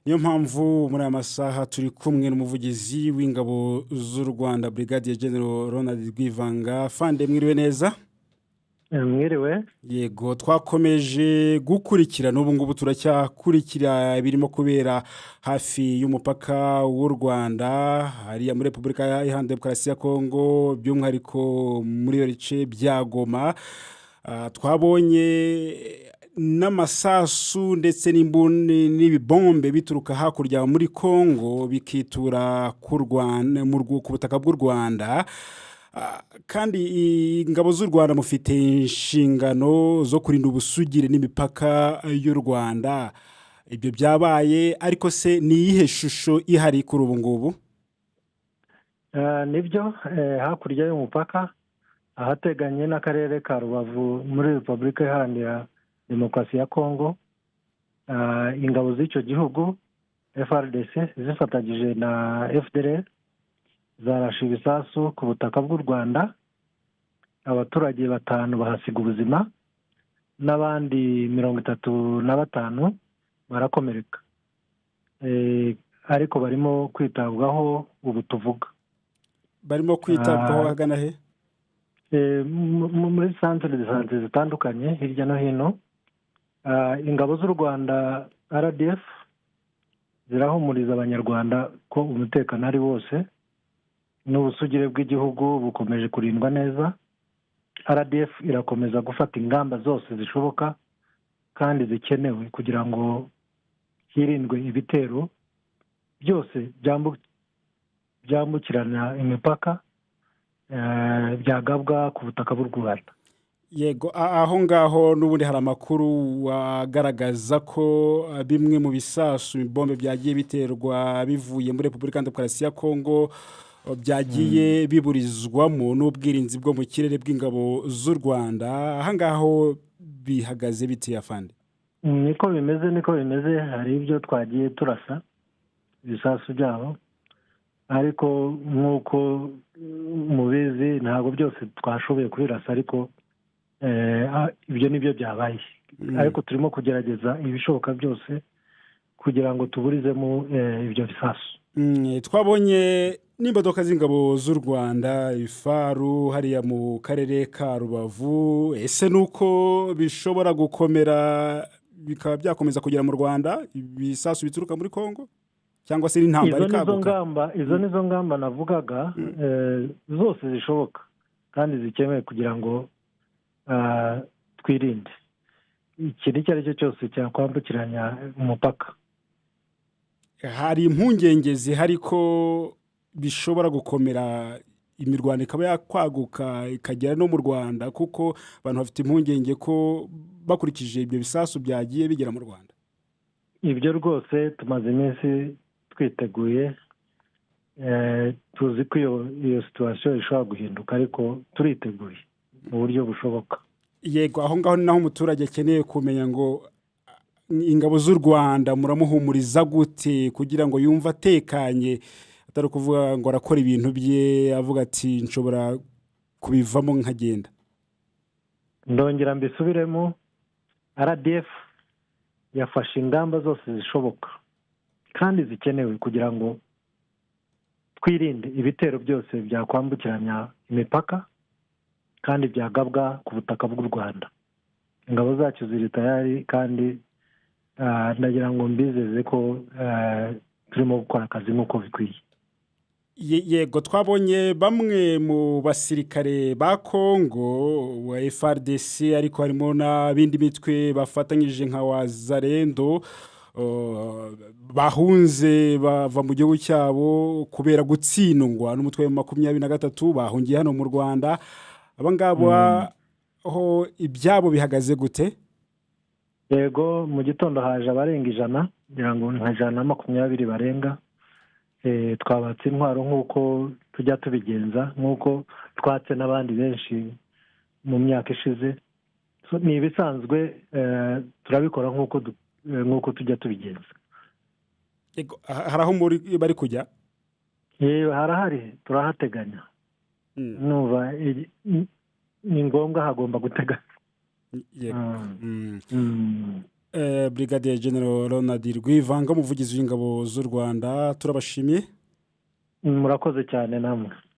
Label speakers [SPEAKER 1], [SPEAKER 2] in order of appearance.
[SPEAKER 1] niyo mpamvu muri aya masaha turi kumwe n'umuvugizi w'ingabo z'u Rwanda Brigadier General Ronald Rwivanga. Fande mwiriwe neza?
[SPEAKER 2] Mwiriwe.
[SPEAKER 1] Yego, twakomeje gukurikira n'ubu ngubu turacyakurikira birimo kubera hafi y'umupaka w'u Rwanda hariya muri Repubulika Iharanira Demokarasi ya Kongo, by'umwihariko muri bice bya Goma. Twabonye n'amasasu ndetse n'ibibombe bituruka hakurya muri Kongo bikitura ku Rwanda ku butaka bw'u Rwanda. Kandi ingabo z'u Rwanda mufite inshingano zo kurinda ubusugire n'imipaka y'u Rwanda. Ibyo byabaye, ariko se ni iyihe shusho ihari kuri ubu ngubu?
[SPEAKER 2] Nibyo, hakurya y'umupaka ahateganye n'akarere ka Rubavu muri Repubulika Iharanira Demokarasi ya Kongo, ingabo z'icyo gihugu FARDC zifatanyije na FDLR zarashe ibisasu ku butaka bw'u Rwanda. Abaturage 5 bahasiga ubuzima n'abandi 35 barakomereka, ariko barimo kwitabwaho ubu tuvuga.
[SPEAKER 1] Barimo kwitabwaho hagana he?
[SPEAKER 2] Muri centre de santé zitandukanye hirya no hino. Ingabo z'u Rwanda RDF zirahumuriza abanyarwanda ko umutekano ari wose n'ubusugire bw'igihugu bukomeje kurindwa neza. RDF irakomeza gufata ingamba zose zishoboka kandi zikenewe kugira ngo hirindwe ibitero byose byambukirana imipaka byagabwa ku butaka bw'u Rwanda.
[SPEAKER 1] Yego, aho ngaho n'ubundi hari amakuru agaragaza ko bimwe mu bisasu bombe byagiye biterwa bivuye muri Repubulika Iharanira Demokarasi ya Kongo byagiye biburizwamo n'ubwirinzi bwo mu kirere bw'ingabo z'u Rwanda. Aha ngaho bihagaze bitiye afande?
[SPEAKER 2] Niko bimeze, hari ibyo twagiye turasa ibisasu byabo, ariko nk'uko mubizi ntabwo byose twashoboye kubirasa, ariko ibyo nibyo byabaye. Ariko turimo kugerageza ibishoboka byose kugira ngo tuburizemo ibyo bisasu.
[SPEAKER 1] Twabonye n'imodoka z'ingabo z'u Rwanda ifaru hariya mu karere ka Rubavu. Ese nuko bishobora gukomera bikaba byakomeza kugera mu Rwanda ibisasu bituruka muri Kongo, cyangwa se n'intambara ikaguka?
[SPEAKER 2] Izo nizo ngamba navugaga, zose zishoboka kandi zikenewe kugira ngo twirinde ikintu icyo ari cyo cyose cyakwambukiranya umupaka.
[SPEAKER 1] Hari impungenge zihari ko bishobora gukomera imirwano ikaba yakwaguka ikagera no mu Rwanda, kuko abantu bafite impungenge ko bakurikije ibyo bisasu byagiye bigera mu Rwanda.
[SPEAKER 2] Ibyo rwose tumaze iminsi twiteguye, tuzi ko iyo situation ishobora guhinduka, ariko turiteguye mu buryo bushoboka.
[SPEAKER 1] Yego, aho ngaho naho umuturage akeneye kumenya ngo ingabo z'u Rwanda muramuhumuriza gute kugira ngo yumve atekanye, atari kuvuga ngo arakora ibintu bye avuga ati nshobora kubivamo nkagenda?
[SPEAKER 2] Ndongera mbisubiremo, RDF yafashe ingamba zose zishoboka kandi zikenewe kugira ngo twirinde ibitero byose byakwambukiranya imipaka kandi byagabwa ku butaka bw'u Rwanda. Ingabo zacu ziri tayari, kandi ndagira ngo mbizeze ko turimo gukora akazi nk'uko bikwiye.
[SPEAKER 1] Yego, twabonye bamwe mu basirikare ba Kongo wa FARDC, ariko harimo n'abindi mitwe bafatanyije nka Wazalendo bahunze bava mu gihugu cyabo kubera gutsindwa n'umutwe wa 23 bahungiye hano mu Rwanda. Abangaba ho ibyabo bihagaze gute?
[SPEAKER 2] Yego, mu gitondo haje abarenga 100, ngira ngo nka 120 barenga. Twabatse intwaro nk'uko tujya tubigenza, nk'uko twatse n'abandi benshi mu myaka ishize. Ni ibisanzwe, turabikora nk'uko tujya tubigenza.
[SPEAKER 1] Yego, hari aho bari kujya?
[SPEAKER 2] Harahari, turahateganya. Numva ni ngombwa, hagomba guteganya.
[SPEAKER 1] Yego. Brigadier General Ronald Rwivanga umuvugizi w'ingabo z'u Rwanda turabashimiye.
[SPEAKER 2] murakoze cyane namwe.